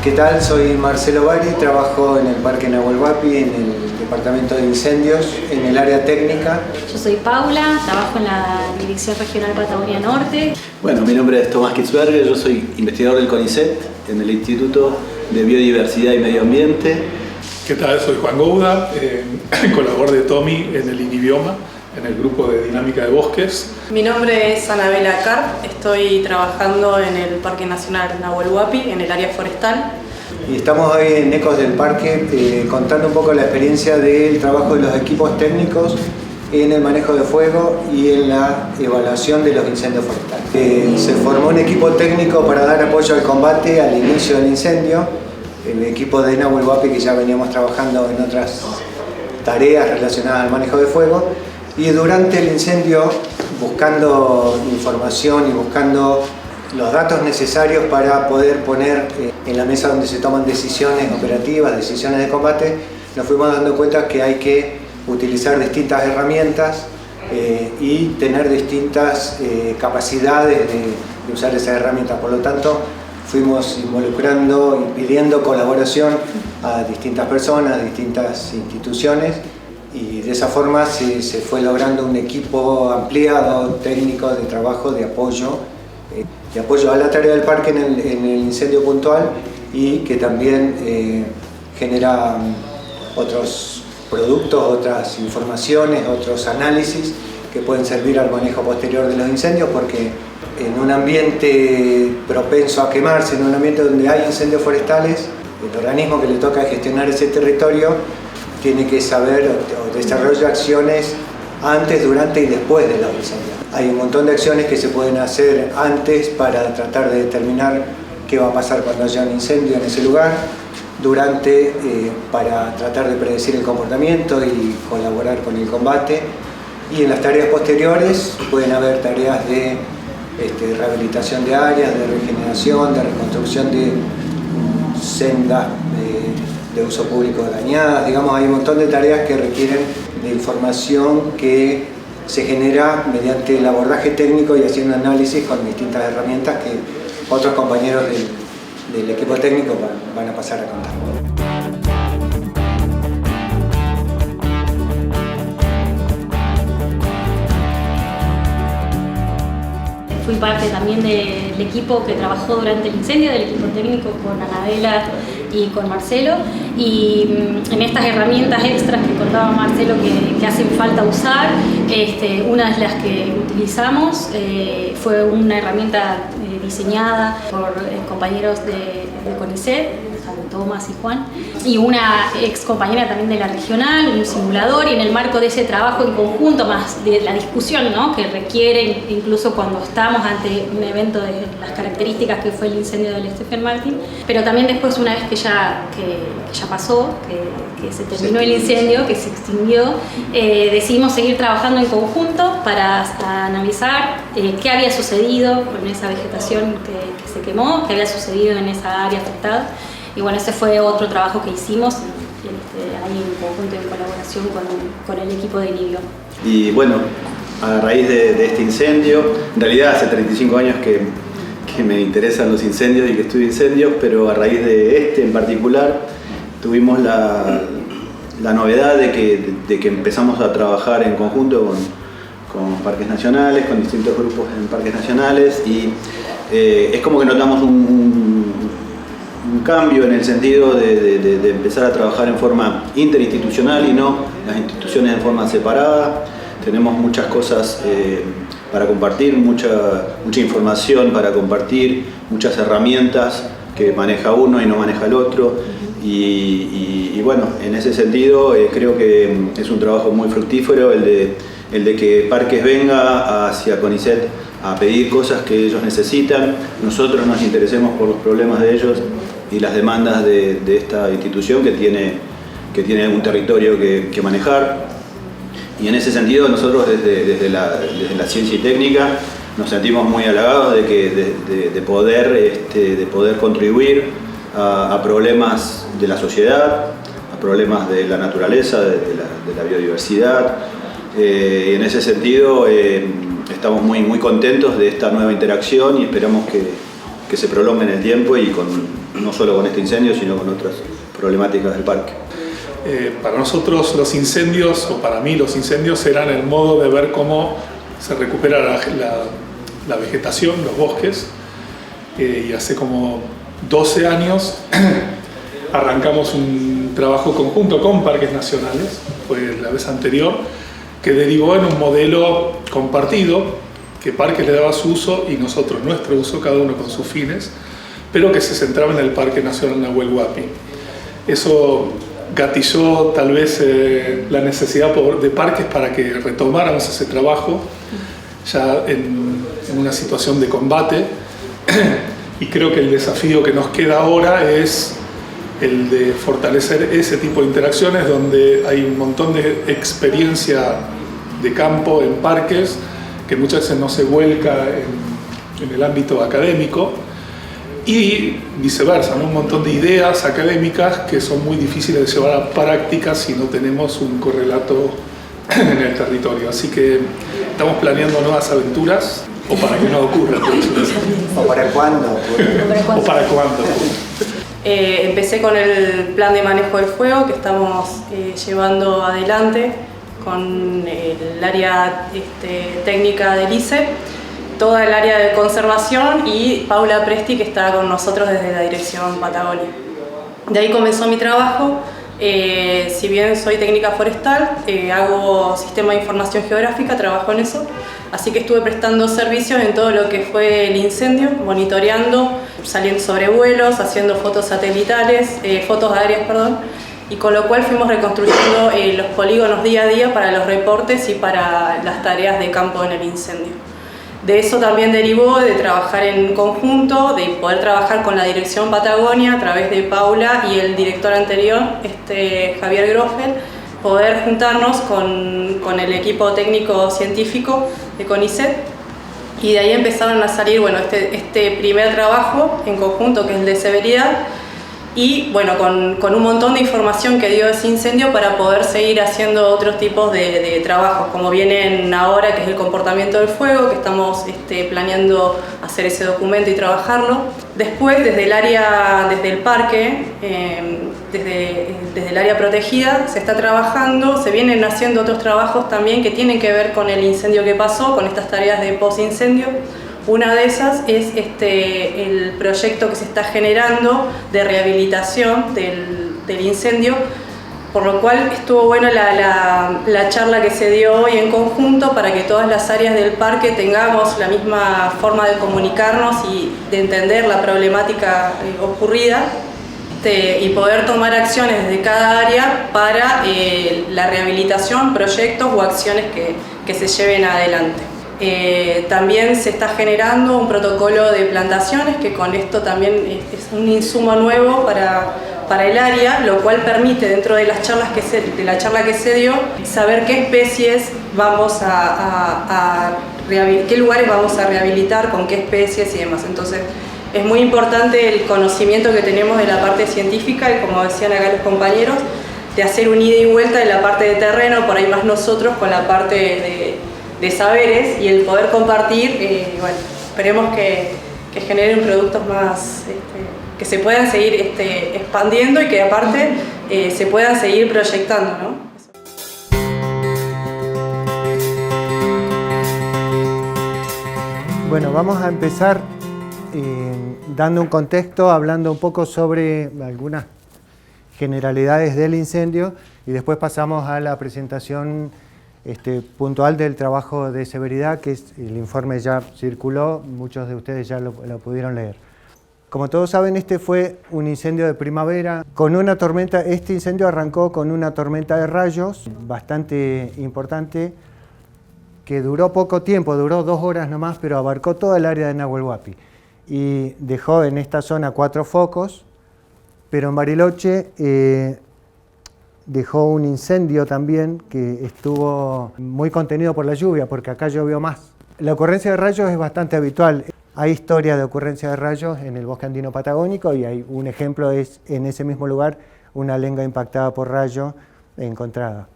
¿Qué tal? Soy Marcelo Bari, trabajo en el Parque Nahuel Huapi, en el Departamento de Incendios, en el área técnica. Yo soy Paula, trabajo en la Dirección Regional Patagonia Norte. Bueno, mi nombre es Tomás Kitzberger, yo soy investigador del CONICET, en el Instituto de Biodiversidad y Medio Ambiente. ¿Qué tal? Soy Juan Gouda, colaborador de Tommy en el INIBIOMA, en el grupo de dinámica de bosques. Mi nombre es Anabela Carp, estoy trabajando en el Parque Nacional Nahuel Huapi, en el área forestal. Y estamos hoy en Ecos del Parque contando un poco la experiencia del trabajo de los equipos técnicos en el manejo de fuego y en la evaluación de los incendios forestales. Se formó un equipo técnico para dar apoyo al combate al inicio del incendio, el equipo de Nahuel Huapi, que ya veníamos trabajando en otras tareas relacionadas al manejo de fuego, y durante el incendio buscando información y buscando los datos necesarios para poder poner en la mesa donde se toman decisiones operativas, decisiones de combate, nos fuimos dando cuenta que hay que utilizar distintas herramientas y tener distintas capacidades de usar esas herramientas. Por lo tanto, fuimos involucrando y pidiendo colaboración a distintas personas, a distintas instituciones, y de esa forma se fue logrando un equipo ampliado, técnico, de trabajo, de apoyo a la tarea del parque en el incendio puntual, y que también genera otros productos, otras informaciones, otros análisis que pueden servir al manejo posterior de los incendios, porque en un ambiente propenso a quemarse, en un ambiente donde hay incendios forestales, el organismo que le toca gestionar ese territorio tiene que saber o desarrollar acciones antes, durante y después de los incendios. Hay un montón de acciones que se pueden hacer antes para tratar de determinar qué va a pasar cuando haya un incendio en ese lugar, durante para tratar de predecir el comportamiento y colaborar con el combate, y en las tareas posteriores pueden haber tareas de rehabilitación de áreas, de regeneración, de reconstrucción de sendas de uso público dañadas. Digamos, hay un montón de tareas que requieren de información que se genera mediante el abordaje técnico y haciendo análisis con distintas herramientas que otros compañeros del equipo técnico van a pasar a contar. Fui parte también del equipo que trabajó durante el incendio, del equipo técnico con Anabela y con Marcelo, y en estas herramientas extras que contaba Marcelo que hacen falta usar, una de las que utilizamos fue una herramienta diseñada por compañeros de CONICET, Tomás y Juan, y una ex compañera también de la regional, un simulador, y en el marco de ese trabajo en conjunto, más de la discusión, ¿no?, que requiere, incluso cuando estamos ante un evento de las características que fue el incendio del Stephen Martin, pero también después, una vez que ya pasó, que se terminó el incendio, que se extinguió, decidimos seguir trabajando en conjunto para analizar qué había sucedido con esa vegetación que se quemó, qué había sucedido en esa área afectada. Y bueno, ese fue otro trabajo que hicimos ahí en conjunto, en colaboración con el equipo de INIBIOMA. Y bueno, a raíz de este incendio, en realidad hace 35 años que me interesan los incendios y que estudio incendios, pero a raíz de este en particular tuvimos la novedad de que empezamos a trabajar en conjunto con parques nacionales, con distintos grupos en parques nacionales, y es como que notamos un cambio en el sentido de empezar a trabajar en forma interinstitucional y no las instituciones en forma separada. Tenemos muchas cosas para compartir, mucha información para compartir, muchas herramientas que maneja uno y no maneja el otro, y bueno, en ese sentido creo que es un trabajo muy fructífero el de que Parques venga hacia CONICET a pedir cosas que ellos necesitan, nosotros nos interesemos por los problemas de ellos y las demandas de esta institución que tiene un territorio que manejar. Y en ese sentido nosotros desde la ciencia y técnica nos sentimos muy halagados de poder contribuir a problemas de la sociedad, a problemas de la naturaleza, de la biodiversidad. Y en ese sentido estamos muy contentos de esta nueva interacción y esperamos que se prolongue en el tiempo y con no solo con este incendio, sino con otras problemáticas del parque. Para nosotros los incendios, o para mí los incendios, eran el modo de ver cómo se recupera la vegetación, los bosques, y hace como 12 años arrancamos un trabajo conjunto con Parques Nacionales, fue la vez anterior, que derivó en un modelo compartido, que Parques le daba su uso y nosotros nuestro uso, cada uno con sus fines, pero que se centraba en el Parque Nacional Nahuel Huapi. Eso gatilló tal vez la necesidad de Parques para que retomáramos ese trabajo ya en una situación de combate, y creo que el desafío que nos queda ahora es el de fortalecer ese tipo de interacciones donde hay un montón de experiencia de campo en parques que muchas veces no se vuelca en el ámbito académico, y viceversa, ¿no? Un montón de ideas académicas que son muy difíciles de llevar a práctica si no tenemos un correlato en el territorio. Así que estamos planeando nuevas aventuras, o para que no ocurra. ¿O para cuándo? ¿O para cuándo? Empecé con el plan de manejo del fuego que estamos llevando adelante con el área técnica del ICE, toda el área de conservación y Paula Presti, que está con nosotros desde la dirección Patagonia. De ahí comenzó mi trabajo. Si bien soy técnica forestal, hago sistema de información geográfica, trabajo en eso, así que estuve prestando servicios en todo lo que fue el incendio, monitoreando, saliendo sobrevuelos, haciendo fotos satelitales, fotos aéreas, perdón, y con lo cual fuimos reconstruyendo los polígonos día a día para los reportes y para las tareas de campo en el incendio. De eso también derivó de trabajar en conjunto, de poder trabajar con la dirección Patagonia a través de Paula y el director anterior, Javier Grofel, poder juntarnos con el equipo técnico científico de CONICET, y de ahí empezaron a salir este primer trabajo en conjunto, que es el de severidad, y bueno, con un montón de información que dio ese incendio para poder seguir haciendo otros tipos de trabajos, como vienen ahora, que es el comportamiento del fuego, que estamos planeando hacer ese documento y trabajarlo. Después, desde el parque, desde el área protegida, se está trabajando, se vienen haciendo otros trabajos también que tienen que ver con el incendio que pasó, con estas tareas de post-incendio. Una de esas es el proyecto que se está generando de rehabilitación del incendio, por lo cual estuvo buena la charla que se dio hoy en conjunto para que todas las áreas del parque tengamos la misma forma de comunicarnos y de entender la problemática ocurrida, y poder tomar acciones desde cada área para la rehabilitación, proyectos o acciones que se lleven adelante. También se está generando un protocolo de plantaciones, que con esto también es un insumo nuevo para el área, lo cual permite, dentro de la charla que se dio, saber qué especies vamos qué lugares vamos a rehabilitar, con qué especies y demás. Entonces es muy importante el conocimiento que tenemos de la parte científica y, como decían acá los compañeros, de hacer un ida y vuelta de la parte de terreno, por ahí más nosotros con la parte de saberes, y el poder compartir, esperemos que generen productos más, que se puedan seguir expandiendo y que aparte se puedan seguir proyectando, ¿no? Bueno, vamos a empezar dando un contexto, hablando un poco sobre algunas generalidades del incendio, y después pasamos a la presentación puntual del trabajo de severidad, que el informe ya circuló, muchos de ustedes ya lo pudieron leer. Como todos saben, este fue un incendio de primavera con una tormenta. Este incendio arrancó con una tormenta de rayos bastante importante, que duró poco tiempo, duró 2 horas nomás, pero abarcó toda el área de Nahuel Huapi y dejó en esta zona 4 focos, pero en Bariloche dejó un incendio también que estuvo muy contenido por la lluvia, porque acá llovió más. La ocurrencia de rayos es bastante habitual. Hay historia de ocurrencia de rayos en el bosque andino patagónico, y hay un ejemplo, es en ese mismo lugar una lenga impactada por rayo encontrada.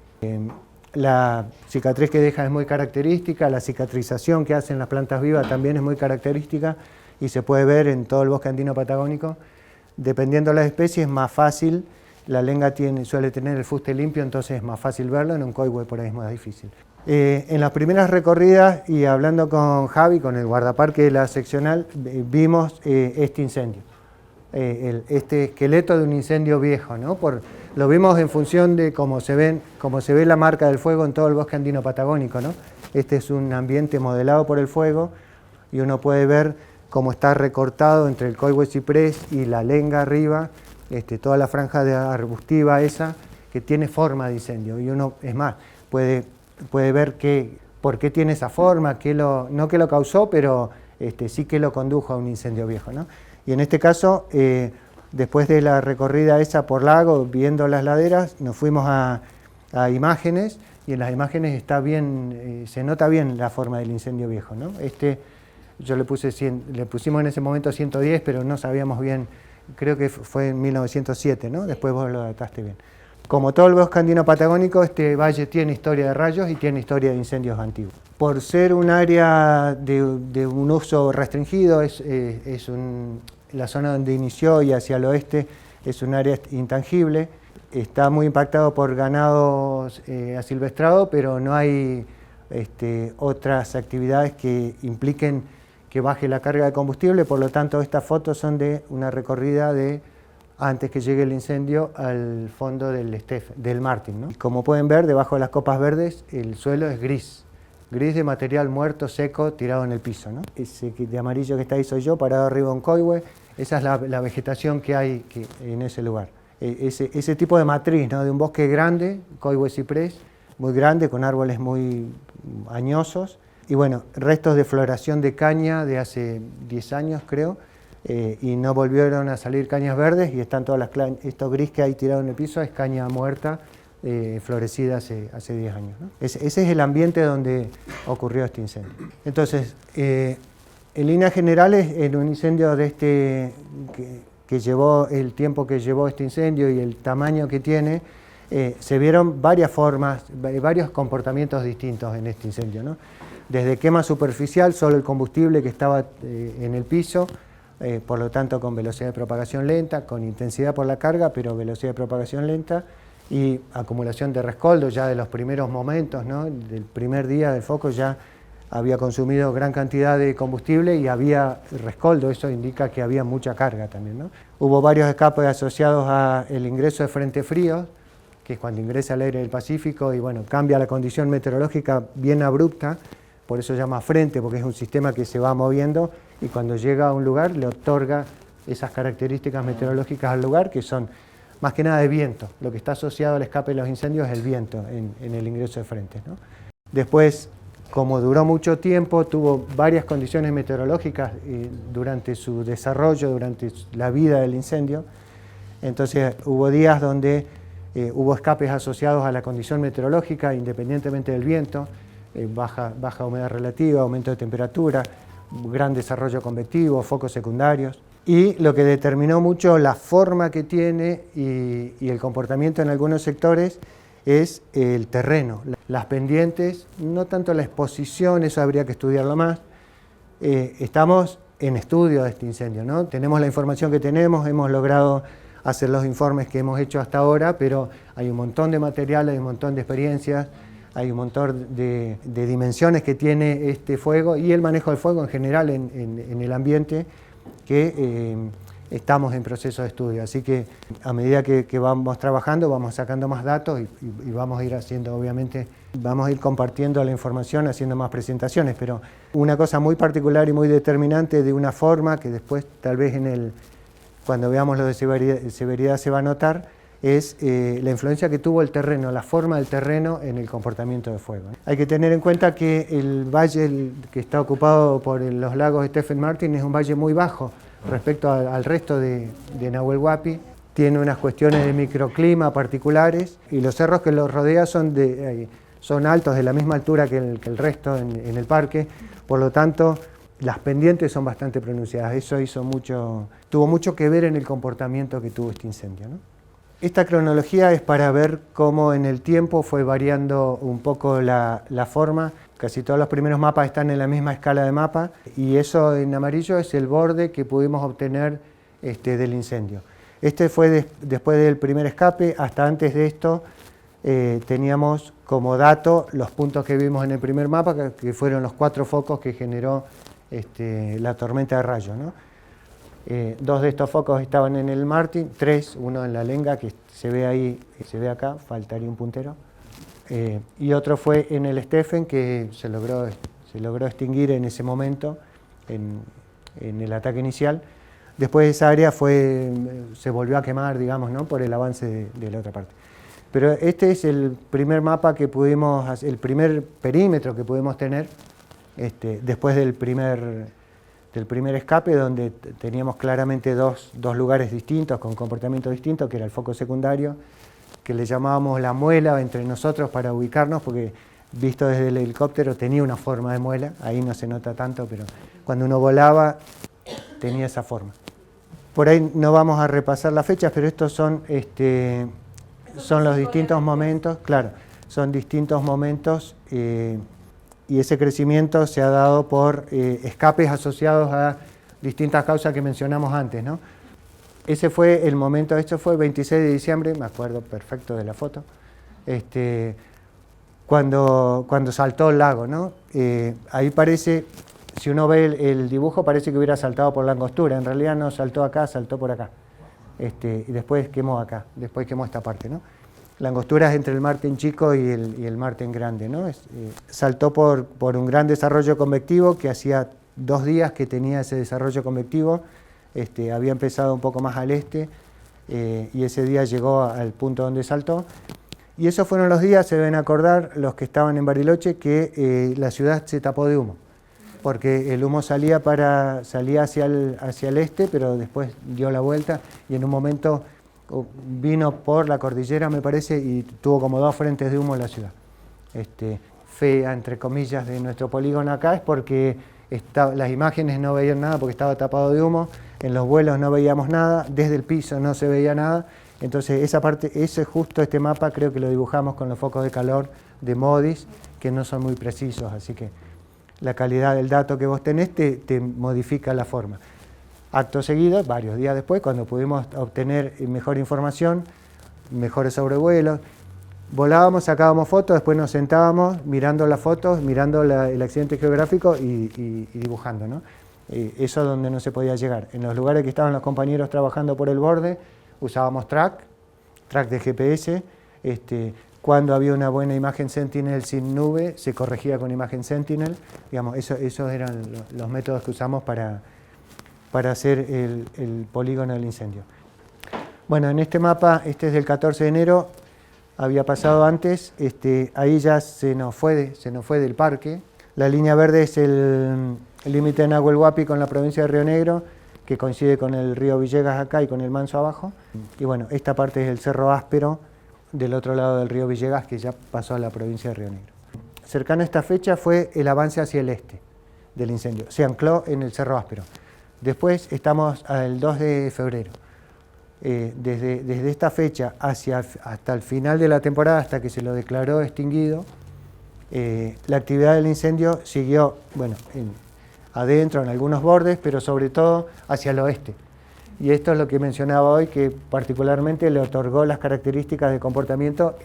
La cicatriz que deja es muy característica, la cicatrización que hacen las plantas vivas también es muy característica, y se puede ver en todo el bosque andino patagónico, dependiendo de las especies, es más fácil. La lenga suele tener el fuste limpio, entonces es más fácil verlo, en un coihue por ahí es más difícil. En las primeras recorridas y hablando con Javi, con el guardaparque de la seccional, vimos este incendio, este esqueleto de un incendio viejo, ¿no? Lo vimos en función de cómo se ve la marca del fuego en todo el bosque andino patagónico, ¿no? Este es un ambiente modelado por el fuego y uno puede ver cómo está recortado entre el coihue ciprés y la lenga arriba, toda la franja arbustiva esa que tiene forma de incendio, y uno, es más, puede ver por qué tiene esa forma, no que lo causó, pero sí que lo condujo a un incendio viejo, ¿no? Y en este caso, después de la recorrida esa por lago, viendo las laderas, nos fuimos a imágenes, y en las imágenes está bien, se nota bien la forma del incendio viejo, ¿no? Yo le pusimos en ese momento 110, pero no sabíamos bien. Creo que fue en 1907, ¿no? Después vos lo dataste bien. Como todo el bosque andino patagónico, este valle tiene historia de rayos y tiene historia de incendios antiguos. Por ser un área de un uso restringido, la zona donde inició y hacia el oeste es un área intangible. Está muy impactado por ganado asilvestrado, pero no hay otras actividades que impliquen que baje la carga de combustible, por lo tanto estas fotos son de una recorrida antes que llegue el incendio al fondo del Martín, ¿no? Como pueden ver, debajo de las copas verdes el suelo es gris de material muerto, seco, tirado en el piso, ¿no? Ese de amarillo que está ahí soy yo, parado arriba de un coihue. Esa es la vegetación que hay en ese lugar. Ese tipo de matriz, ¿no? De un bosque grande, coihue ciprés, muy grande, con árboles muy añosos. Y bueno, restos de floración de caña de hace 10 años, creo, y no volvieron a salir cañas verdes, y están todas esto gris que hay tirado en el piso es caña muerta, florecida hace 10 años, ¿no? Ese es el ambiente donde ocurrió este incendio. Entonces, en líneas generales, en un incendio de que llevó el tiempo que llevó este incendio y el tamaño que tiene, se vieron varias formas, varios comportamientos distintos en este incendio, ¿no? Desde quema superficial, solo el combustible que estaba en el piso, por lo tanto con velocidad de propagación lenta, con intensidad por la carga, pero velocidad de propagación lenta, y acumulación de rescoldo ya de los primeros momentos, ¿no? Del primer día del foco ya había consumido gran cantidad de combustible y había rescoldo, eso indica que había mucha carga también, ¿no? Hubo varios escapes asociados al ingreso de frente frío, que es cuando ingresa el aire del Pacífico y bueno, cambia la condición meteorológica bien abrupta. Por eso se llama frente, porque es un sistema que se va moviendo y cuando llega a un lugar le otorga esas características meteorológicas al lugar, que son más que nada de viento. Lo que está asociado al escape de los incendios es el viento en el ingreso de frentes, ¿no? Después, como duró mucho tiempo, tuvo varias condiciones meteorológicas durante su desarrollo, durante la vida del incendio. Entonces hubo días donde hubo escapes asociados a la condición meteorológica, independientemente del viento. Baja humedad relativa, aumento de temperatura, gran desarrollo convectivo, focos secundarios. Y lo que determinó mucho la forma que tiene y el comportamiento en algunos sectores es el terreno. Las pendientes, no tanto la exposición, eso habría que estudiarlo más. Estamos en estudio de este incendio, ¿no? Tenemos la información que tenemos, hemos logrado hacer los informes que hemos hecho hasta ahora, pero hay un montón de material, hay un montón de experiencias, hay un montón de dimensiones que tiene este fuego y el manejo del fuego en general en el ambiente que estamos en proceso de estudio. Así que a medida que vamos trabajando, vamos sacando más datos y vamos a ir haciendo, obviamente, vamos a ir compartiendo la información, haciendo más presentaciones, pero una cosa muy particular y muy determinante de una forma que después tal vez cuando veamos lo de severidad se va a notar, es la influencia que tuvo el terreno, la forma del terreno en el comportamiento de fuego. Hay que tener en cuenta que el valle que está ocupado por los lagos Stephen Martin es un valle muy bajo respecto al resto de Nahuel Huapi. Tiene unas cuestiones de microclima particulares y los cerros que los rodean son altos, de la misma altura que el resto en el parque, por lo tanto las pendientes son bastante pronunciadas. Eso tuvo mucho que ver en el comportamiento que tuvo este incendio, ¿no? Esta cronología es para ver cómo en el tiempo fue variando un poco la forma. Casi todos los primeros mapas están en la misma escala de mapa y eso en amarillo es el borde que pudimos obtener del incendio. Este fue después del primer escape. Hasta antes de esto teníamos como dato los puntos que vimos en el primer mapa, que fueron los 4 focos que generó la tormenta de rayos, ¿no? 2 de estos focos estaban en el Martin, 3, uno en la Lenga, que se ve ahí, se ve acá, faltaría un puntero, y otro fue en el Stephen, que se logró extinguir en ese momento, en el ataque inicial. Después esa área se volvió a quemar, digamos, ¿no? Por el avance de la otra parte. Pero este es el primer mapa que pudimos hacer, el primer perímetro que pudimos tener después del primer escape, donde teníamos claramente dos lugares distintos, con comportamientos distintos, que era el foco secundario, que le llamábamos la muela entre nosotros para ubicarnos, porque visto desde el helicóptero tenía una forma de muela, ahí no se nota tanto, pero cuando uno volaba tenía esa forma. Por ahí no vamos a repasar las fechas, pero estos son los distintos momentos, claro, son distintos momentos, y ese crecimiento se ha dado por escapes asociados a distintas causas que mencionamos antes, ¿no? Ese fue el momento, esto fue el 26 de diciembre, me acuerdo perfecto de la foto, cuando saltó el lago, ¿no? Ahí parece, si uno ve el dibujo, parece que hubiera saltado por la angostura. En realidad no saltó acá, saltó por acá. Y después quemó acá, después quemó esta parte, ¿no? La angostura es entre el Martin chico y el Martin grande, ¿no? Saltó por un gran desarrollo convectivo, que hacía 2 días que tenía ese desarrollo convectivo. Había empezado un poco más al este, y ese día llegó al punto donde saltó. Y esos fueron los días, se deben acordar los que estaban en Bariloche, que la ciudad se tapó de humo, porque el humo salía hacia el este, pero después dio la vuelta y en un momento vino por la cordillera, me parece, y tuvo como 2 frentes de humo en la ciudad. Fea, entre comillas, de nuestro polígono acá es porque las imágenes no veían nada porque estaba tapado de humo, en los vuelos no veíamos nada, desde el piso no se veía nada. Entonces esa parte, ese justo este mapa creo que lo dibujamos con los focos de calor de MODIS, que no son muy precisos, así que la calidad del dato que vos tenés te modifica la forma. Acto seguido, varios días después, cuando pudimos obtener mejor información, mejores sobrevuelos, volábamos, sacábamos fotos, después nos sentábamos mirando las fotos, mirando el accidente geográfico y dibujando, ¿no? Eso es donde no se podía llegar. En los lugares que estaban los compañeros trabajando por el borde, usábamos track de GPS. Cuando había una buena imagen Sentinel sin nube, se corregía con imagen Sentinel. Digamos, esos eran los métodos que usamos para hacer el polígono del incendio. Bueno, en este mapa, este es del 14 de enero, había pasado antes, ahí ya se nos fue del parque. La línea verde es el límite de Nahuel Huapi con la provincia de Río Negro, que coincide con el río Villegas acá y con el Manso abajo. Y bueno, esta parte es el Cerro Áspero, del otro lado del río Villegas, que ya pasó a la provincia de Río Negro. Cercano a esta fecha fue el avance hacia el este del incendio. Se ancló en el Cerro Áspero. Después estamos al 2 de febrero. Desde esta fecha hasta el final de la temporada, hasta que se lo declaró extinguido, la actividad del incendio siguió, bueno, adentro, en algunos bordes, pero sobre todo hacia el oeste. Y esto es lo que mencionaba hoy, que particularmente le otorgó las características de comportamiento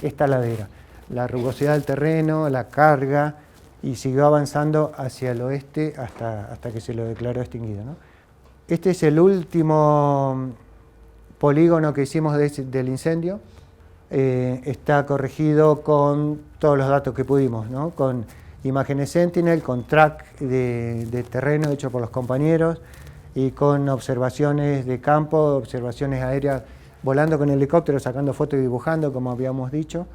esta ladera. La rugosidad del terreno, la carga, y siguió avanzando hacia el oeste hasta que se lo declaró extinguido, ¿no? Este es el último polígono que hicimos del incendio. Está corregido con todos los datos que pudimos, ¿no? Con imágenes Sentinel, con track de terreno hecho por los compañeros y con observaciones de campo, observaciones aéreas, volando con helicóptero, sacando fotos y dibujando, como habíamos dicho.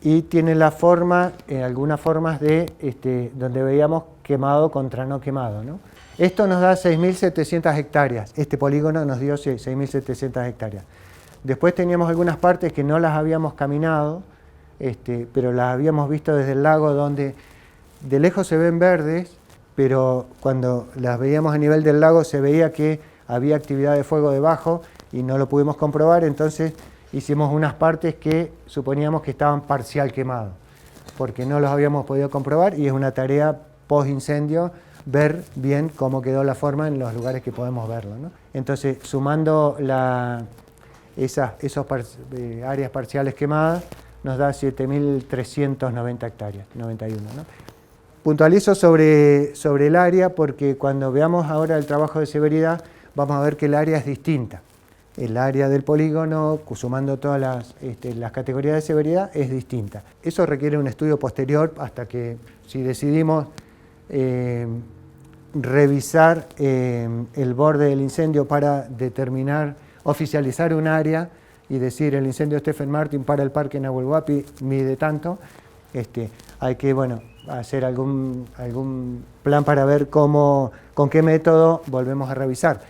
Y tiene la forma, algunas formas de donde veíamos quemado contra no quemado, ¿no? Esto nos da 6.700 hectáreas. Este polígono nos dio 6.700 hectáreas. Después teníamos algunas partes que no las habíamos caminado, pero las habíamos visto desde el lago, donde de lejos se ven verdes, pero cuando las veíamos a nivel del lago se veía que había actividad de fuego debajo y no lo pudimos comprobar. Entonces hicimos unas partes que suponíamos que estaban parcial quemados, porque no los habíamos podido comprobar, y es una tarea post incendio ver bien cómo quedó la forma en los lugares que podemos verlo, ¿no? Entonces, sumando esas áreas parciales quemadas, nos da 7.390 hectáreas, 91, ¿no? Puntualizo sobre el área porque cuando veamos ahora el trabajo de severidad, vamos a ver que el área es distinta. El área del polígono, sumando todas las categorías de severidad, es distinta. Eso requiere un estudio posterior hasta que, si decidimos revisar el borde del incendio para determinar, oficializar un área y decir el incendio Stephen Martin para el parque Nahuel Huapi mide tanto, hay que hacer algún plan para ver con qué método volvemos a revisar.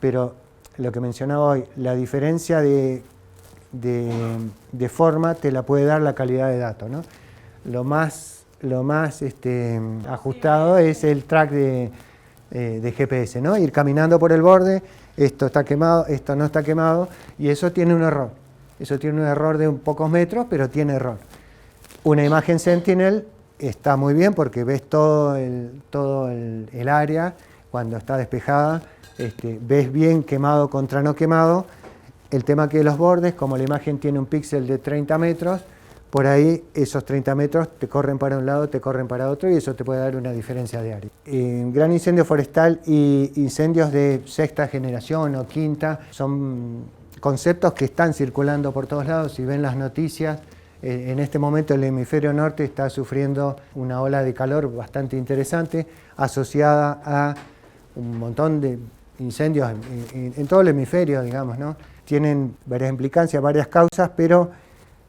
Pero lo que mencionaba hoy, la diferencia de forma te la puede dar la calidad de datos, ¿no? Lo más ajustado es el track de GPS, ¿no? Ir caminando por el borde, esto está quemado, esto no está quemado, y eso tiene un error. Eso tiene un error de pocos metros, pero tiene error. Una imagen Sentinel está muy bien porque ves todo el área cuando está despejada, ves bien quemado contra no quemado. El tema que los bordes, como la imagen tiene un píxel de 30 metros, por ahí esos 30 metros te corren para un lado, te corren para otro, y eso te puede dar una diferencia de área. Gran incendio forestal y incendios de sexta generación o quinta son conceptos que están circulando por todos lados. Si ven las noticias, en este momento el hemisferio norte está sufriendo una ola de calor bastante interesante asociada a un montón de incendios en todo el hemisferio, digamos, ¿no? Tienen varias implicancias, varias causas, pero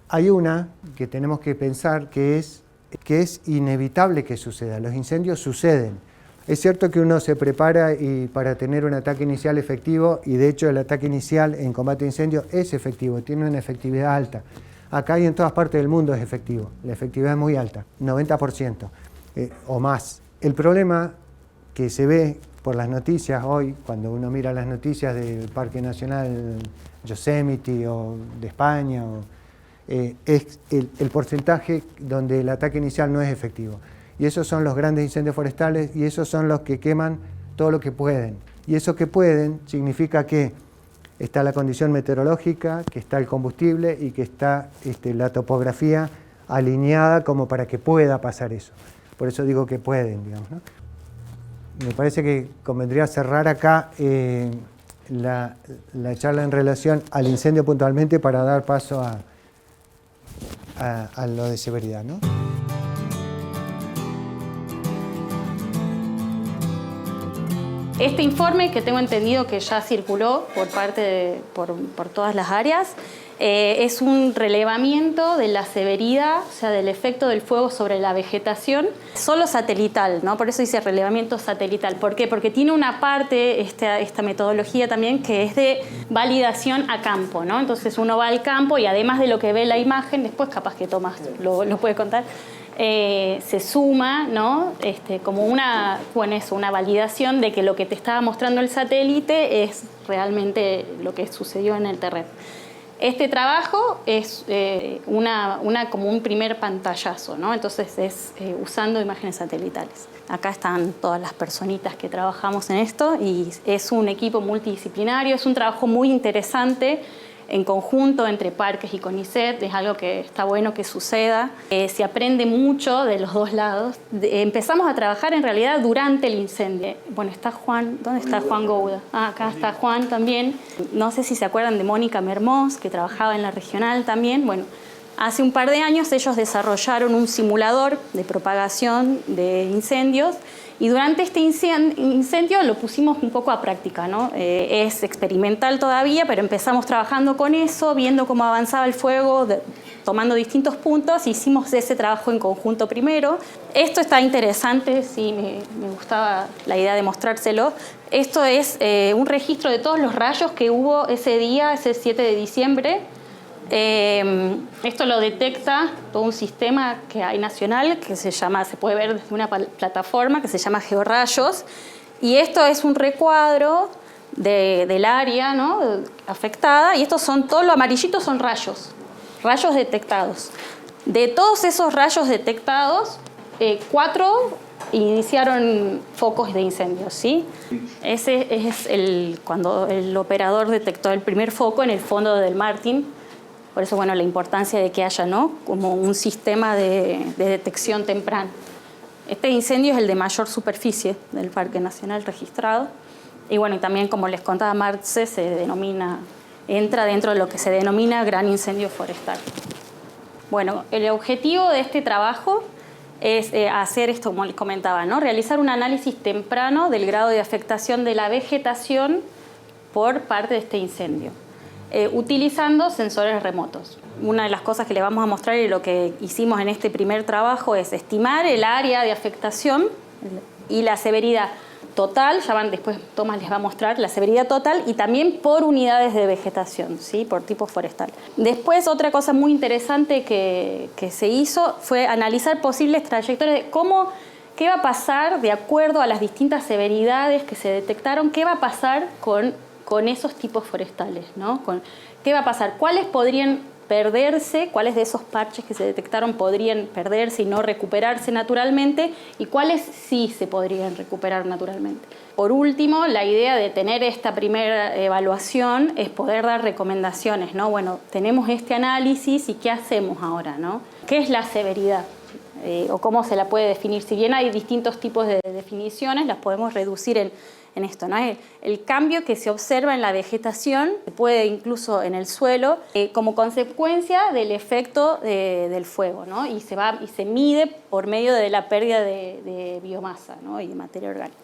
hay una que tenemos que pensar que es inevitable que suceda. Los incendios suceden. Es cierto que uno se prepara para tener un ataque inicial efectivo, y de hecho el ataque inicial en combate a incendios es efectivo, tiene una efectividad alta. Acá y en todas partes del mundo es efectivo, la efectividad es muy alta, 90% o más. El problema que se ve por las noticias hoy, cuando uno mira las noticias del Parque Nacional Yosemite o de España, es el porcentaje donde el ataque inicial no es efectivo. Y esos son los grandes incendios forestales, y esos son los que queman todo lo que pueden. Y eso que pueden significa que está la condición meteorológica, que está el combustible y que está la topografía alineada como para que pueda pasar eso. Por eso digo que pueden, digamos, ¿no? Me parece que convendría cerrar acá la charla en relación al incendio puntualmente para dar paso a lo de severidad, ¿no? Este informe, que tengo entendido que ya circuló por todas las áreas, es un relevamiento de la severidad, o sea, del efecto del fuego sobre la vegetación, solo satelital, ¿no? Por eso dice relevamiento satelital. ¿Por qué? Porque tiene una parte, esta metodología también, que es de validación a campo, ¿no? Entonces uno va al campo y además de lo que ve la imagen, después capaz que Tomás lo puede contar, se suma, ¿no? Como una validación de que lo que te estaba mostrando el satélite es realmente lo que sucedió en el terreno. Este trabajo es como un primer pantallazo, ¿no? Entonces es usando imágenes satelitales. Acá están todas las personitas que trabajamos en esto, y es un equipo multidisciplinario, es un trabajo muy interesante en conjunto entre parques y CONICET, es algo que está bueno que suceda. Se aprende mucho de los dos lados. Empezamos a trabajar en realidad durante el incendio. Bueno, está Juan, ¿dónde está Juan Gouda? Acá está Juan también. No sé si se acuerdan de Mónica Mermós, que trabajaba en la regional también. Bueno, hace un par de años ellos desarrollaron un simulador de propagación de incendios, y durante este incendio lo pusimos un poco a práctica, ¿no? Es experimental todavía, pero empezamos trabajando con eso, viendo cómo avanzaba el fuego, tomando distintos puntos. Hicimos ese trabajo en conjunto primero. Esto está interesante, sí, me gustaba la idea de mostrárselo. Esto es un registro de todos los rayos que hubo ese día, ese 7 de diciembre. Esto lo detecta todo un sistema que hay nacional que se puede ver desde una plataforma que se llama Georrayos, y esto es un recuadro del área, ¿no?, afectada, y estos son todo lo amarillito, son rayos detectados. De todos esos rayos detectados, 4 iniciaron focos de incendios, ¿sí? Ese es cuando el operador detectó el primer foco en el fondo del Martín. Por eso, bueno, la importancia de que haya, ¿no?, como un sistema de detección temprana. Este incendio es el de mayor superficie del Parque Nacional registrado. Y bueno, y también, como les contaba Marce, entra dentro de lo que se denomina gran incendio forestal. Bueno, el objetivo de este trabajo es hacer esto, como les comentaba, ¿no?, realizar un análisis temprano del grado de afectación de la vegetación por parte de este incendio, utilizando sensores remotos. Una de las cosas que les vamos a mostrar y lo que hicimos en este primer trabajo es estimar el área de afectación y la severidad total. Después Tomás les va a mostrar la severidad total y también por unidades de vegetación, ¿sí?, por tipo forestal. Después, otra cosa muy interesante que se hizo fue analizar posibles trayectorias de qué va a pasar de acuerdo a las distintas severidades que se detectaron, qué va a pasar con esos tipos forestales, ¿no? ¿Qué va a pasar? ¿Cuáles podrían perderse? ¿Cuáles de esos parches que se detectaron podrían perderse y no recuperarse naturalmente? ¿Y cuáles sí se podrían recuperar naturalmente? Por último, la idea de tener esta primera evaluación es poder dar recomendaciones, ¿no? Bueno, tenemos este análisis y ¿qué hacemos ahora, no? ¿Qué es la severidad? O cómo se la puede definir. Si bien hay distintos tipos de definiciones, las podemos reducir en esto, ¿no? El cambio que se observa en la vegetación, se puede incluso en el suelo, como consecuencia del efecto del fuego, ¿no? Y se mide por medio de la pérdida de biomasa, ¿no?, y de materia orgánica.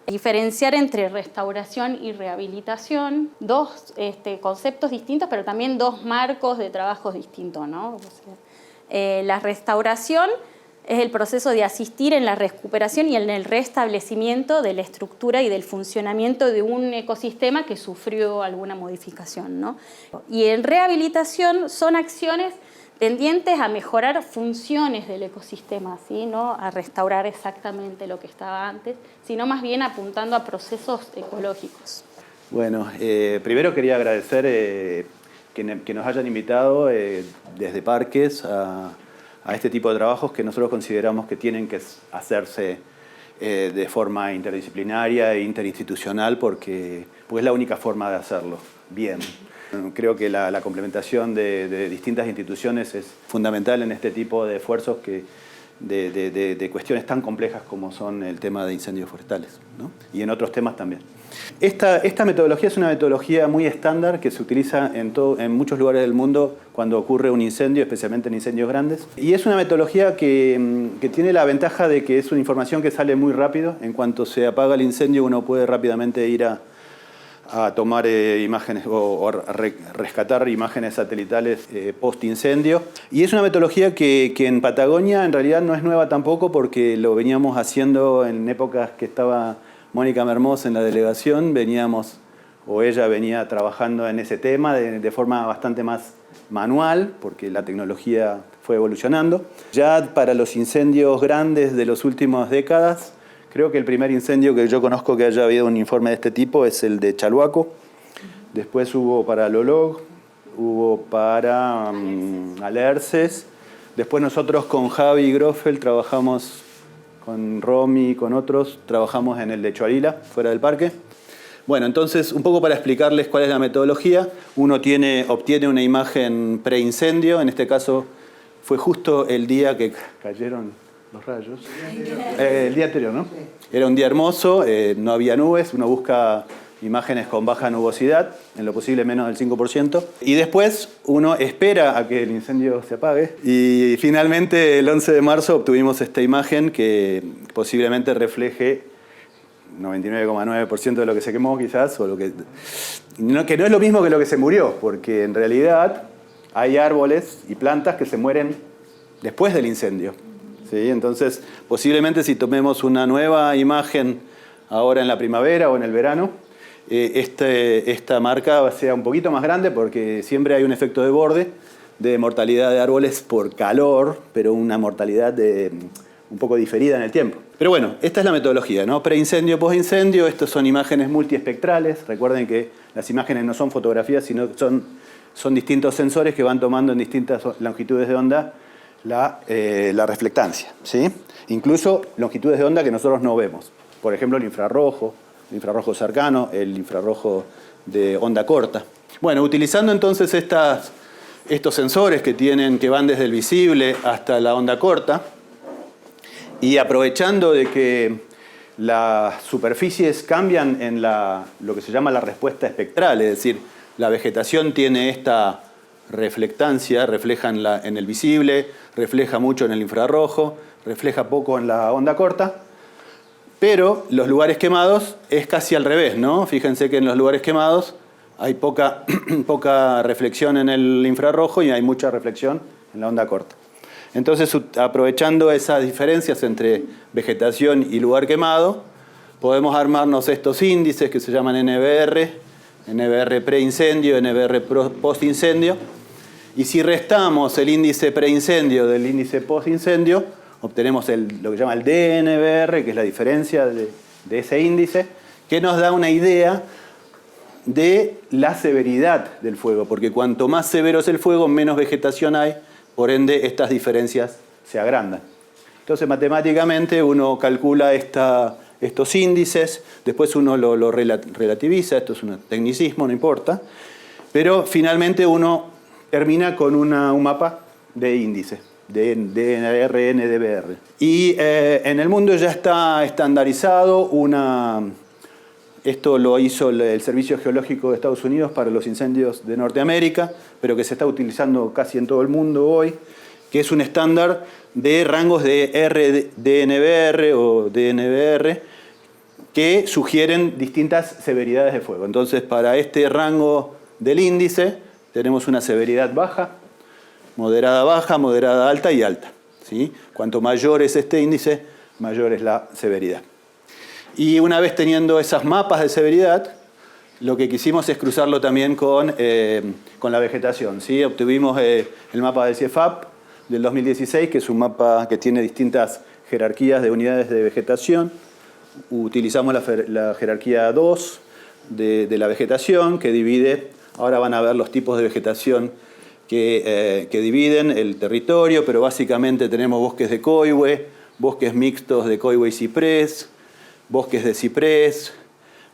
Diferenciar entre restauración y rehabilitación, dos conceptos distintos, pero también dos marcos de trabajos distintos, ¿no? O sea, la restauración es el proceso de asistir en la recuperación y en el restablecimiento de la estructura y del funcionamiento de un ecosistema que sufrió alguna modificación, ¿no? Y en rehabilitación son acciones tendientes a mejorar funciones del ecosistema, ¿sí?, no a restaurar exactamente lo que estaba antes, sino más bien apuntando a procesos ecológicos. Bueno, primero quería agradecer que nos hayan invitado desde Parques a este tipo de trabajos que nosotros consideramos que tienen que hacerse de forma interdisciplinaria e interinstitucional porque es la única forma de hacerlo bien. Creo que la complementación de distintas instituciones es fundamental en este tipo de esfuerzos de cuestiones tan complejas como son el tema de incendios forestales, ¿no?, y en otros temas también. Esta metodología es una metodología muy estándar que se utiliza en muchos lugares del mundo cuando ocurre un incendio, especialmente en incendios grandes. Y es una metodología que tiene la ventaja de que es una información que sale muy rápido. En cuanto se apaga el incendio, uno puede rápidamente ir a tomar imágenes o rescatar imágenes satelitales post-incendio. Y es una metodología que en Patagonia en realidad no es nueva tampoco porque lo veníamos haciendo en épocas que estaba Mónica Mermoz en la delegación, ella venía trabajando en ese tema de forma bastante más manual, porque la tecnología fue evolucionando. Ya para los incendios grandes de las últimas décadas, creo que el primer incendio que yo conozco que haya habido un informe de este tipo es el de Chalhuaco. Después hubo para Lolog, hubo para Alerces. Después nosotros con Javi Grofel trabajamos, con Romy y con otros, trabajamos en el de Choarila, fuera del parque. Bueno, entonces, un poco para explicarles cuál es la metodología. Uno obtiene una imagen preincendio, en este caso fue justo el día que cayeron los rayos. El día anterior, ¿no? Era un día hermoso, no había nubes, uno busca imágenes con baja nubosidad, en lo posible menos del 5%, y después uno espera a que el incendio se apague, y finalmente el 11 de marzo obtuvimos esta imagen que posiblemente refleje 99,9% de lo que se quemó quizás, o que no es lo mismo que lo que se murió, porque en realidad hay árboles y plantas que se mueren después del incendio, ¿sí? Entonces, posiblemente si tomemos una nueva imagen ahora en la primavera o en el verano, esta marca sea un poquito más grande porque siempre hay un efecto de borde de mortalidad de árboles por calor, pero una mortalidad un poco diferida en el tiempo. Pero bueno, esta es la metodología, ¿no? Preincendio, postincendio, estos son imágenes multiespectrales. Recuerden que las imágenes no son fotografías, sino son distintos sensores que van tomando en distintas longitudes de onda la reflectancia, ¿sí? Incluso longitudes de onda que nosotros no vemos. Por ejemplo, el infrarrojo cercano, el infrarrojo de onda corta. Bueno, utilizando entonces estos sensores que van desde el visible hasta la onda corta, y aprovechando de que las superficies cambian en lo que se llama la respuesta espectral, es decir, la vegetación tiene esta reflectancia, refleja en el visible, refleja mucho en el infrarrojo, refleja poco en la onda corta, pero los lugares quemados es casi al revés, ¿no? Fíjense que en los lugares quemados hay poca reflexión en el infrarrojo y hay mucha reflexión en la onda corta. Entonces, aprovechando esas diferencias entre vegetación y lugar quemado, podemos armarnos estos índices que se llaman NBR preincendio, NBR postincendio, y si restamos el índice preincendio del índice postincendio, obtenemos lo que se llama el DNBR, que es la diferencia de ese índice, que nos da una idea de la severidad del fuego, porque cuanto más severo es el fuego, menos vegetación hay, por ende estas diferencias se agrandan. Entonces matemáticamente uno calcula estos índices, después uno lo relativiza, esto es un tecnicismo, no importa, pero finalmente uno termina con un mapa de índices, de DNR, NDBR. Y en el mundo ya está estandarizado esto lo hizo el Servicio Geológico de Estados Unidos para los incendios de Norteamérica, pero que se está utilizando casi en todo el mundo hoy, que es un estándar de rangos de RDNBR o DNBR que sugieren distintas severidades de fuego. Entonces, para este rango del índice tenemos una severidad baja, moderada alta y alta, ¿sí? Cuanto mayor es este índice, mayor es la severidad. Y una vez teniendo esas mapas de severidad, lo que quisimos es cruzarlo también con la vegetación, ¿sí? Obtuvimos el mapa del CIEFAP del 2016, que es un mapa que tiene distintas jerarquías de unidades de vegetación. Utilizamos la jerarquía 2 de la vegetación, que divide, ahora van a ver los tipos de vegetación que dividen el territorio, pero básicamente tenemos bosques de coihue, bosques mixtos de coihue y ciprés, bosques de ciprés,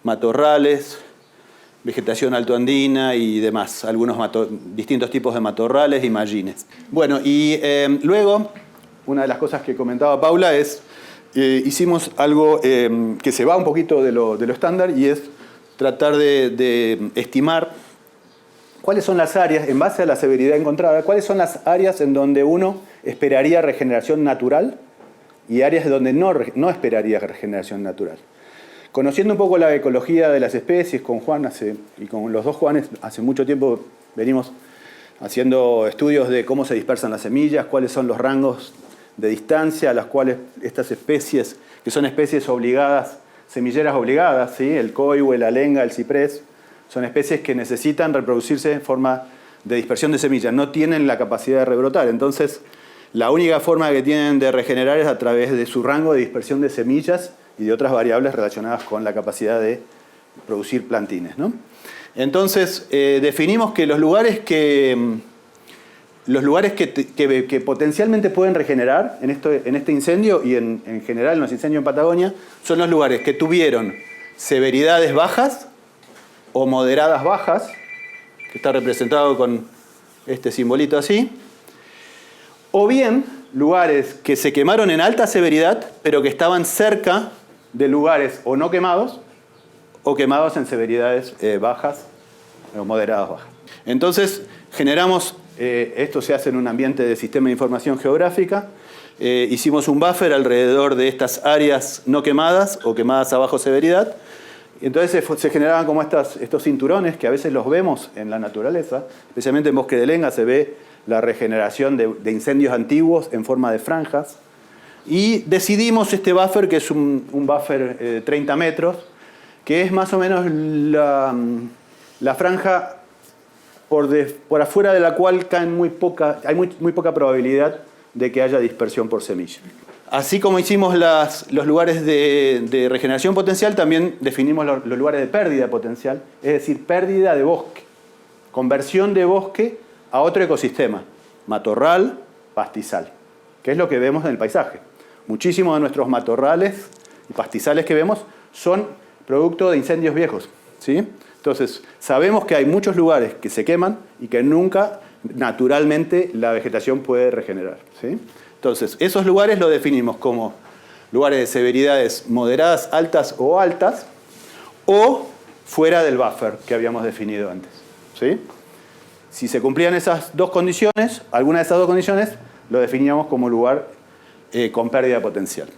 matorrales, vegetación altoandina y demás, distintos tipos de matorrales y mallines. Bueno, y luego, una de las cosas que comentaba Paula es, hicimos algo que se va un poquito de lo estándar, y es tratar de estimar cuáles son las áreas, en base a la severidad encontrada, cuáles son las áreas en donde uno esperaría regeneración natural y áreas donde no esperaría regeneración natural. Conociendo un poco la ecología de las especies, con Juan y con los dos Juanes, hace mucho tiempo venimos haciendo estudios de cómo se dispersan las semillas, cuáles son los rangos de distancia a las cuales estas especies, que son especies obligadas, semilleras obligadas, ¿sí? El coihue, la lenga, el ciprés, son especies que necesitan reproducirse en forma de dispersión de semillas, no tienen la capacidad de rebrotar. Entonces, la única forma que tienen de regenerar es a través de su rango de dispersión de semillas y de otras variables relacionadas con la capacidad de producir plantines, ¿no? Entonces, definimos que los lugares que potencialmente pueden regenerar en este incendio y en general en los incendios en Patagonia son los lugares que tuvieron severidades bajas o moderadas bajas, que está representado con este simbolito así, o bien lugares que se quemaron en alta severidad, pero que estaban cerca de lugares o no quemados, o quemados en severidades bajas o moderadas bajas. Entonces, generamos, esto se hace en un ambiente de sistema de información geográfica, hicimos un buffer alrededor de estas áreas no quemadas o quemadas a bajo severidad. Entonces se generaban como estos cinturones que a veces los vemos en la naturaleza, especialmente en bosque de lenga se ve la regeneración de incendios antiguos en forma de franjas. Y decidimos este buffer, que es un buffer de 30 metros, que es más o menos la franja por afuera de la cual hay muy poca probabilidad de que haya dispersión por semilla. Así como hicimos los lugares de regeneración potencial, también definimos los lugares de pérdida potencial, es decir, pérdida de bosque, conversión de bosque a otro ecosistema, matorral, pastizal. que es lo que vemos en el paisaje. Muchísimos de nuestros matorrales y pastizales que vemos son producto de incendios viejos, ¿sí? Entonces, sabemos que hay muchos lugares que se queman y que nunca, naturalmente, la vegetación puede regenerar, ¿sí? Entonces, esos lugares los definimos como lugares de severidades moderadas, altas, o fuera del buffer que habíamos definido antes, ¿sí? Si se cumplían esas dos condiciones, alguna de esas dos condiciones, lo definíamos como lugar con pérdida potencial.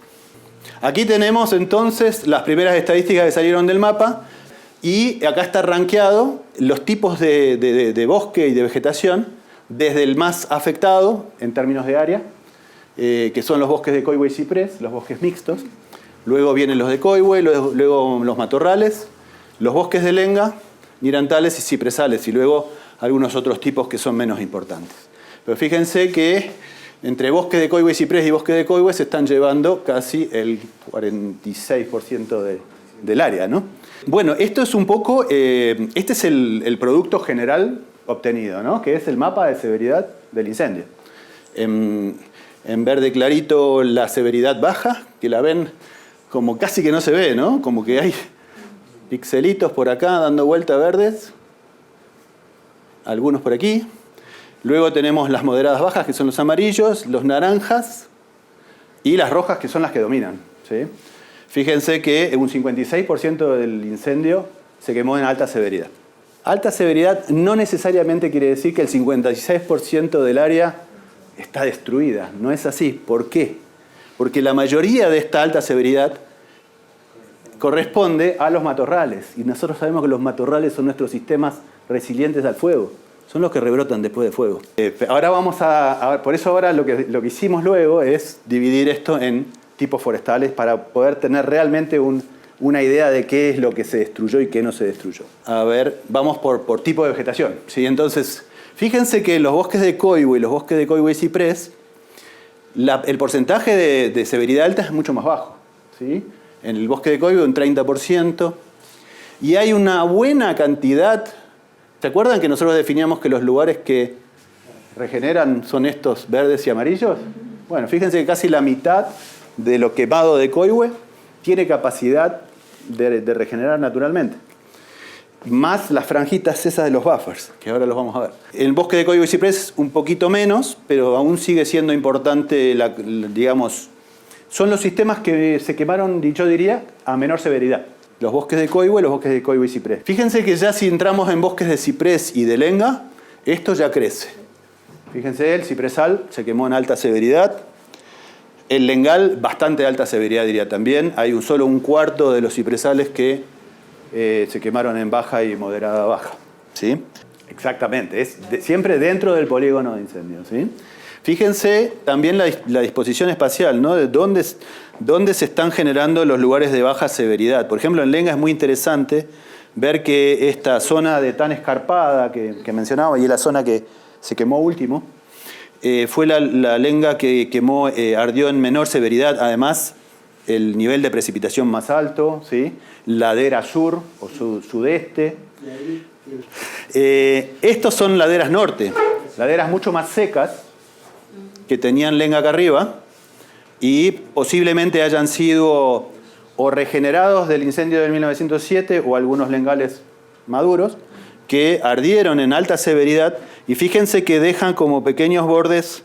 Aquí tenemos entonces las primeras estadísticas que salieron del mapa y acá está rankeado los tipos de bosque y de vegetación desde el más afectado en términos de área, que son los bosques de coigüe y ciprés, los bosques mixtos. Luego vienen los de coigüe, luego los matorrales, los bosques de lenga, nirantales y cipresales, y luego algunos otros tipos que son menos importantes. Pero fíjense que entre bosque de coigüe y ciprés y bosque de coigüe se están llevando casi el 46% del área, ¿no? Bueno, esto es un poco, este es el producto general obtenido, ¿no? Que es el mapa de severidad del incendio. En verde clarito la severidad baja, que la ven como casi que no se ve, ¿no? Como que hay pixelitos por acá dando vuelta verdes, algunos por aquí. Luego tenemos las moderadas bajas, que son los amarillos, los naranjas y las rojas, que son las que dominan, ¿sí? Fíjense que un 56% del incendio se quemó en alta severidad. Alta severidad no necesariamente quiere decir que el 56% del área está destruida. No es así. ¿Por qué? Porque la mayoría de esta alta severidad corresponde a los matorrales. Y nosotros sabemos que los matorrales son nuestros sistemas resilientes al fuego. Son los que rebrotan después de fuego. Ahora vamos por eso ahora lo que hicimos luego es dividir esto en tipos forestales para poder tener realmente una idea de qué es lo que se destruyó y qué no se destruyó. A ver, vamos por tipo de vegetación, ¿sí? Entonces, fíjense que los bosques de coigüe y los bosques de coigüe y ciprés, el porcentaje de severidad alta es mucho más bajo, ¿sí? En el bosque de coigüe un 30%, y hay una buena cantidad. ¿Se acuerdan que nosotros definíamos que los lugares que regeneran son estos verdes y amarillos? Bueno, fíjense que casi la mitad de lo quemado de coigüe tiene capacidad de regenerar naturalmente. Más las franjitas esas de los buffers, que ahora los vamos a ver. El bosque de coigüe y ciprés un poquito menos, pero aún sigue siendo importante, digamos, son los sistemas que se quemaron, yo diría, a menor severidad. Los bosques de coigüe, los bosques de coigüe y ciprés. Fíjense que ya si entramos en bosques de ciprés y de lenga, esto ya crece. Fíjense, el cipresal se quemó en alta severidad. El lengal, bastante alta severidad diría también. Hay solo un cuarto de los cipresales que se quemaron en baja y moderada baja, ¿sí? Exactamente, es siempre dentro del polígono de incendio, ¿sí? Fíjense también la disposición espacial, ¿no? De dónde se están generando los lugares de baja severidad. Por ejemplo, en lenga es muy interesante ver que esta zona de tan escarpada que mencionaba, y es la zona que se quemó último, fue la lenga que ardió en menor severidad. Además, el nivel de precipitación más alto, ¿sí? Ladera sur o sudeste. Estos son laderas norte, laderas mucho más secas que tenían lenga acá arriba y posiblemente hayan sido o regenerados del incendio del 1907 o algunos lengales maduros que ardieron en alta severidad, y fíjense que dejan como pequeños bordes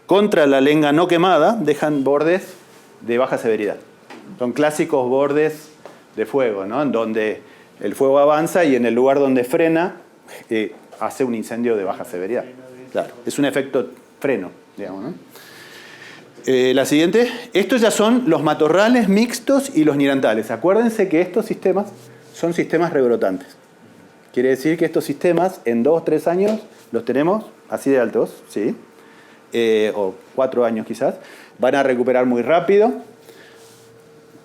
contra la lenga no quemada, dejan bordes de baja severidad. Son clásicos bordes de fuego, ¿no? En donde el fuego avanza y en el lugar donde frena hace un incendio de baja severidad. Claro, es un efecto freno, digamos, ¿no? La siguiente. Estos ya son los matorrales mixtos y los nirantales. Acuérdense que estos sistemas son sistemas rebrotantes. Quiere decir que estos sistemas en 2 o 3 años los tenemos así de altos, ¿sí? O 4 años quizás. Van a recuperar muy rápido,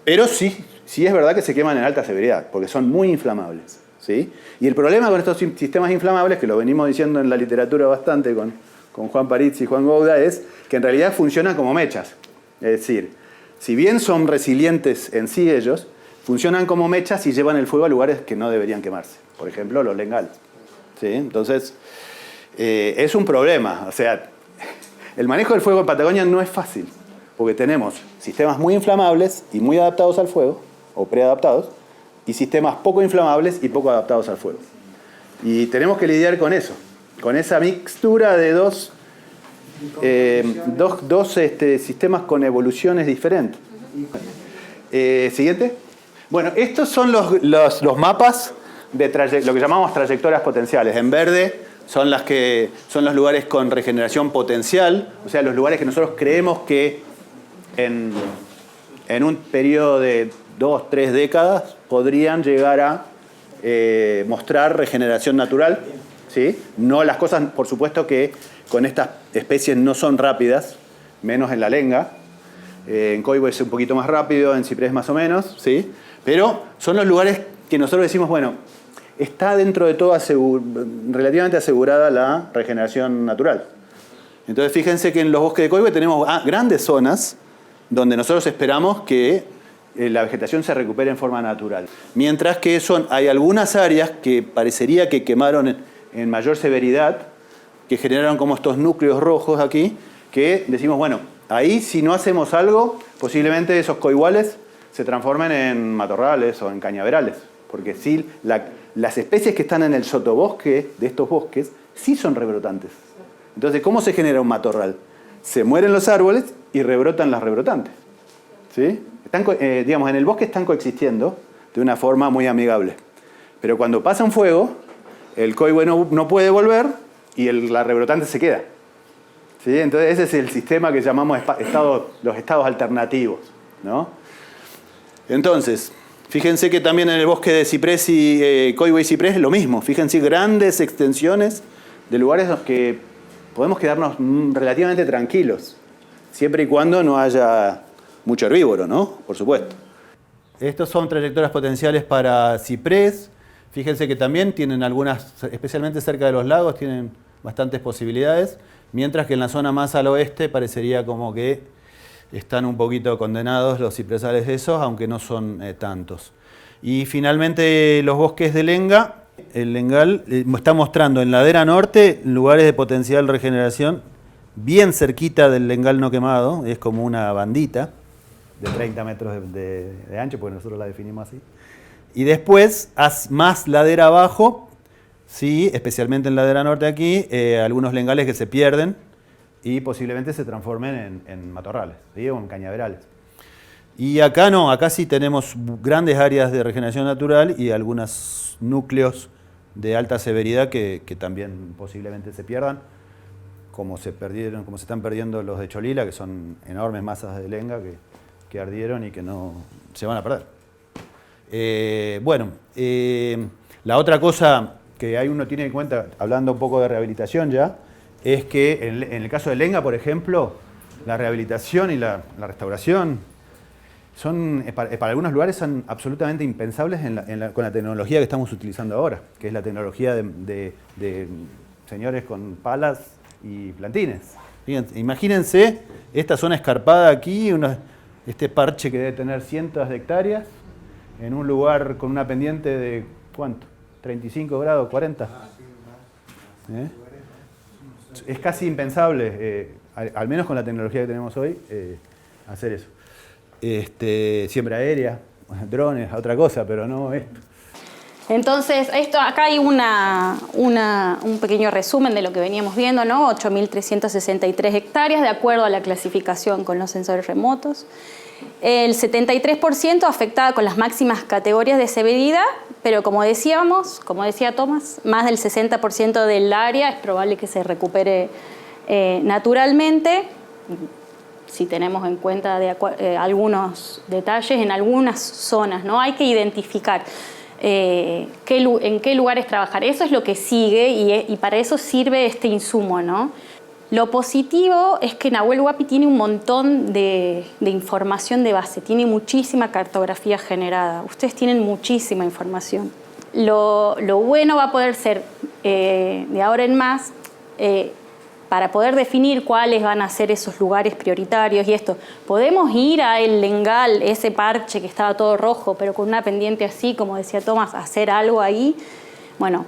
pero sí es verdad que se queman en alta severidad, porque son muy inflamables, ¿sí? Y el problema con estos sistemas inflamables, que lo venimos diciendo en la literatura bastante con Juan Paritz y Juan Gouda, es que en realidad funcionan como mechas. Es decir, si bien son resilientes en sí ellos, funcionan como mechas y llevan el fuego a lugares que no deberían quemarse. Por ejemplo, los lengales, ¿sí? Entonces, es un problema. O sea, el manejo del fuego en Patagonia no es fácil, porque tenemos sistemas muy inflamables y muy adaptados al fuego, o preadaptados, y sistemas poco inflamables y poco adaptados al fuego. Y tenemos que lidiar con eso, con esa mixtura de dos sistemas con evoluciones diferentes. Siguiente. Bueno, estos son los mapas de lo que llamamos trayectorias potenciales. En verde son los lugares con regeneración potencial, o sea, los lugares que nosotros creemos que en un periodo de 2-3 décadas podrían llegar a mostrar regeneración natural, ¿sí? No, las cosas, por supuesto, que con estas especies no son rápidas, menos en la lenga. En coibo es un poquito más rápido, en ciprés más o menos, ¿sí? Pero son los lugares que nosotros decimos, bueno, está dentro de todo relativamente asegurada la regeneración natural. Entonces fíjense que en los bosques de coibo tenemos grandes zonas donde nosotros esperamos que la vegetación se recupere en forma natural. Mientras que hay algunas áreas que parecería que quemaron en mayor severidad, que generaron como estos núcleos rojos aquí, que decimos, bueno, ahí si no hacemos algo, posiblemente esos coiguales se transformen en matorrales o en cañaverales. Porque sí, las especies que están en el sotobosque de estos bosques sí son rebrotantes. Entonces, ¿cómo se genera un matorral? Se mueren los árboles y rebrotan las rebrotantes. ¿Sí? Digamos, en el bosque están coexistiendo de una forma muy amigable. Pero cuando pasa un fuego, el coihue no puede volver y la rebrotante se queda. ¿Sí? Entonces ese es el sistema que llamamos los estados alternativos, ¿no? Entonces, fíjense que también en el bosque de ciprés y coihue y ciprés es lo mismo. Fíjense grandes extensiones de lugares en los que podemos quedarnos relativamente tranquilos, siempre y cuando no haya mucho herbívoro, ¿no? Por supuesto. Estos son trayectorias potenciales para ciprés. Fíjense que también tienen algunas, especialmente cerca de los lagos, tienen bastantes posibilidades, mientras que en la zona más al oeste parecería como que están un poquito condenados los cipresales esos, aunque no son tantos. Y finalmente los bosques de lenga. El lengal está mostrando en ladera norte lugares de potencial regeneración bien cerquita del lengal no quemado, es como una bandita de 30 metros de ancho, porque nosotros la definimos así. Y después, más ladera abajo, sí, especialmente en ladera norte aquí, algunos lengales que se pierden y posiblemente se transformen en matorrales, ¿sí? O en cañaverales. Y acá no, acá sí tenemos grandes áreas de regeneración natural y algunos núcleos de alta severidad que también posiblemente se pierdan, como se están perdiendo los de Cholila, que son enormes masas de lenga que ardieron y que no se van a perder. La otra cosa que hay uno tiene en cuenta, hablando un poco de rehabilitación ya, es que en el caso de lenga, por ejemplo, la rehabilitación y la restauración para algunos lugares son absolutamente impensables con la tecnología que estamos utilizando ahora, que es la tecnología de señores con palas y plantines. Fíjense, imagínense esta zona escarpada aquí, este parche que debe tener cientos de hectáreas, en un lugar con una pendiente de, ¿cuánto? 35 grados, 40. Es casi impensable, al menos con la tecnología que tenemos hoy, hacer eso. Siembra aérea, drones, otra cosa, pero no esto. Entonces, acá hay un pequeño resumen de lo que veníamos viendo, ¿no? 8.363 hectáreas de acuerdo a la clasificación con los sensores remotos. El 73% afectada con las máximas categorías de severidad, pero como decía Tomás, más del 60% del área es probable que se recupere naturalmente, si tenemos en cuenta algunos detalles en algunas zonas, ¿no? Hay que identificar en qué lugares trabajar. Eso es lo que sigue y para eso sirve este insumo, ¿no? Lo positivo es que Nahuel Huapi tiene un montón de información de base, tiene muchísima cartografía generada. Ustedes tienen muchísima información. Lo bueno va a poder ser, de ahora en más, para poder definir cuáles van a ser esos lugares prioritarios y esto. Podemos ir a El Lengal, ese parche que estaba todo rojo, pero con una pendiente así, como decía Tomás, hacer algo ahí. Bueno,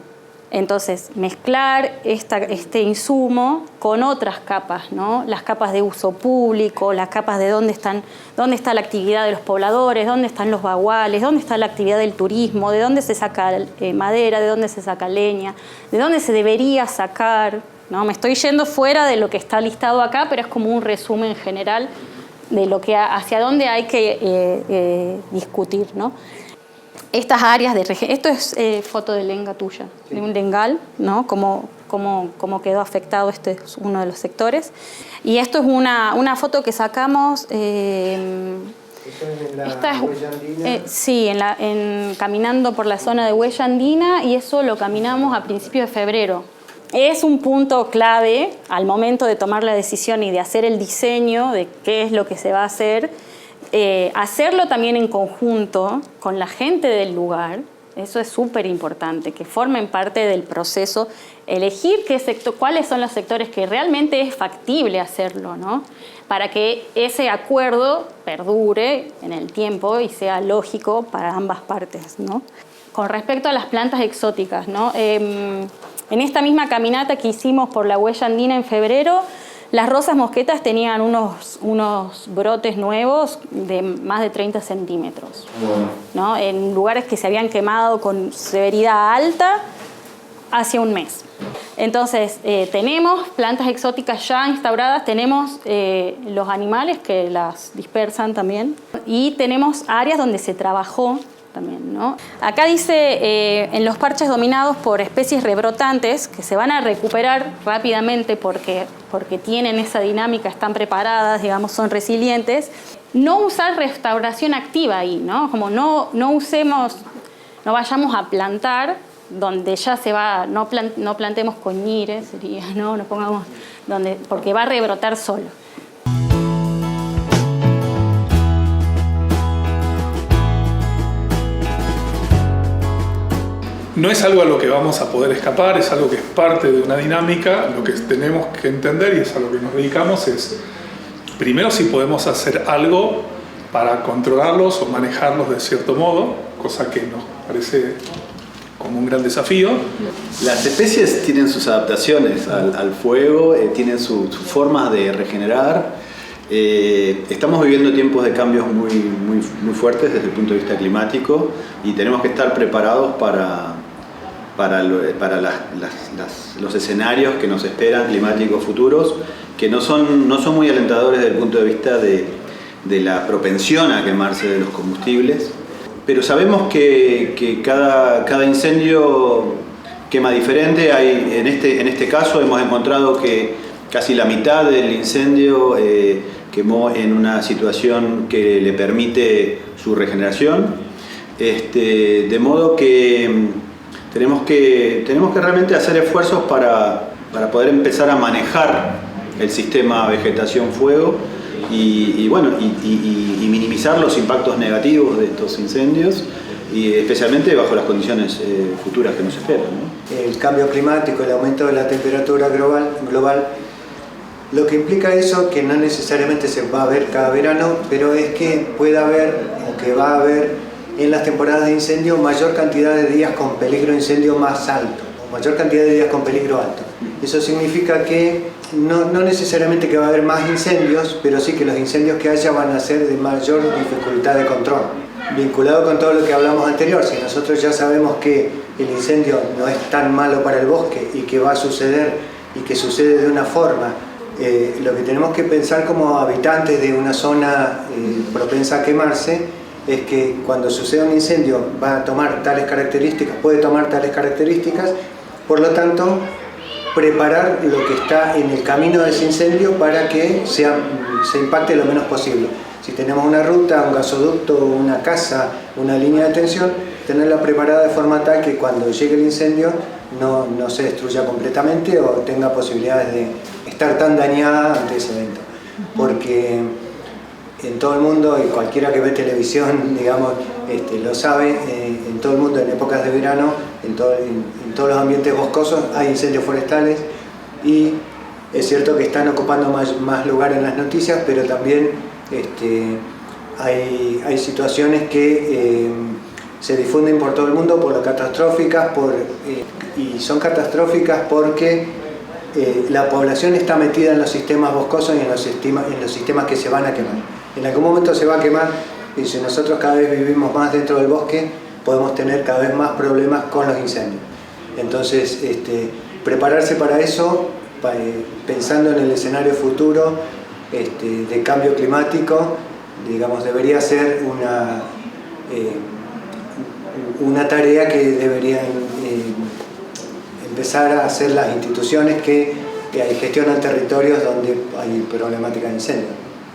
Entonces, mezclar este insumo con otras capas, ¿no? Las capas de uso público, las capas de dónde está la actividad de los pobladores, dónde están los baguales, dónde está la actividad del turismo, de dónde se saca madera, de dónde se saca leña, de dónde se debería sacar, ¿no? Me estoy yendo fuera de lo que está listado acá, pero es como un resumen general de hacia dónde hay que discutir, ¿no? Estas áreas de esto es foto de lenga tuya, de un lengal, ¿no? Cómo quedó afectado, este es uno de los sectores. Y esto es una foto que sacamos. ¿Eso es en la huella andina? Sí, caminando por la zona de huella andina, y eso lo caminamos a principios de febrero. Es un punto clave al momento de tomar la decisión y de hacer el diseño de qué es lo que se va a hacer. Hacerlo también en conjunto con la gente del lugar, eso es súper importante, que formen parte del proceso, elegir cuáles son los sectores que realmente es factible hacerlo, ¿no? Para que ese acuerdo perdure en el tiempo y sea lógico para ambas partes, ¿no? Con respecto a las plantas exóticas, ¿no? En esta misma caminata que hicimos por la huella andina en febrero, las rosas mosquetas tenían unos brotes nuevos de más de 30 centímetros, ¿no? En lugares que se habían quemado con severidad alta hace un mes. Entonces, tenemos plantas exóticas ya instauradas, tenemos los animales que las dispersan también, y tenemos áreas donde se trabajó también, ¿no? Acá dice en los parches dominados por especies rebrotantes que se van a recuperar rápidamente porque tienen esa dinámica, están preparadas, digamos, son resilientes. No usar restauración activa ahí, ¿no? Como no vayamos a plantar donde ya se va, no plantemos coñires, sería, ¿no? No pongamos porque va a rebrotar solo. No es algo a lo que vamos a poder escapar, es algo que es parte de una dinámica. Lo que tenemos que entender, y es a lo que nos dedicamos, es primero si podemos hacer algo para controlarlos o manejarlos de cierto modo, cosa que nos parece como un gran desafío. Las especies tienen sus adaptaciones al fuego, tienen sus formas de regenerar. Estamos viviendo tiempos de cambios muy fuertes desde el punto de vista climático, y tenemos que estar preparados para los escenarios que nos esperan climáticos futuros, que no son muy alentadores desde el punto de vista de la propensión a quemarse de los combustibles. Pero sabemos que cada incendio quema diferente. En este caso hemos encontrado que casi la mitad del incendio quemó en una situación que le permite su regeneración, de modo que tenemos que realmente hacer esfuerzos para poder empezar a manejar el sistema vegetación-fuego y minimizar los impactos negativos de estos incendios, y especialmente bajo las condiciones futuras que nos esperan, ¿no? El cambio climático, el aumento de la temperatura global, lo que implica eso, que no necesariamente se va a ver cada verano, pero es que puede haber, o que va a haber en las temporadas de incendio, mayor cantidad de días con peligro de incendio más alto, o mayor cantidad de días con peligro alto. Eso significa que no necesariamente que va a haber más incendios, pero sí que los incendios que haya van a ser de mayor dificultad de control. Vinculado con todo lo que hablamos anterior, si nosotros ya sabemos que el incendio no es tan malo para el bosque y que va a suceder y que sucede de una forma, lo que tenemos que pensar como habitantes de una zona propensa a quemarse es que cuando suceda un incendio va a tomar tales características, puede tomar tales características, por lo tanto preparar lo que está en el camino de ese incendio para que se impacte lo menos posible. Si tenemos una ruta, un gasoducto, una casa, una línea de tensión, tenerla preparada de forma tal que cuando llegue el incendio no se destruya completamente o tenga posibilidades de estar tan dañada ante ese evento. Porque en todo el mundo, y cualquiera que ve televisión, digamos, lo sabe, en todo el mundo en épocas de verano, en todos los ambientes boscosos hay incendios forestales, y es cierto que están ocupando más lugar en las noticias, pero también hay situaciones que se difunden por todo el mundo por lo catastróficas, y son catastróficas porque la población está metida en los sistemas boscosos y en los sistemas que se van a quemar. En algún momento se va a quemar, y si nosotros cada vez vivimos más dentro del bosque, podemos tener cada vez más problemas con los incendios. Entonces, prepararse para eso, pensando en el escenario futuro de cambio climático, digamos, debería ser una tarea que deberían empezar a hacer las instituciones que gestionan territorios donde hay problemática de incendios.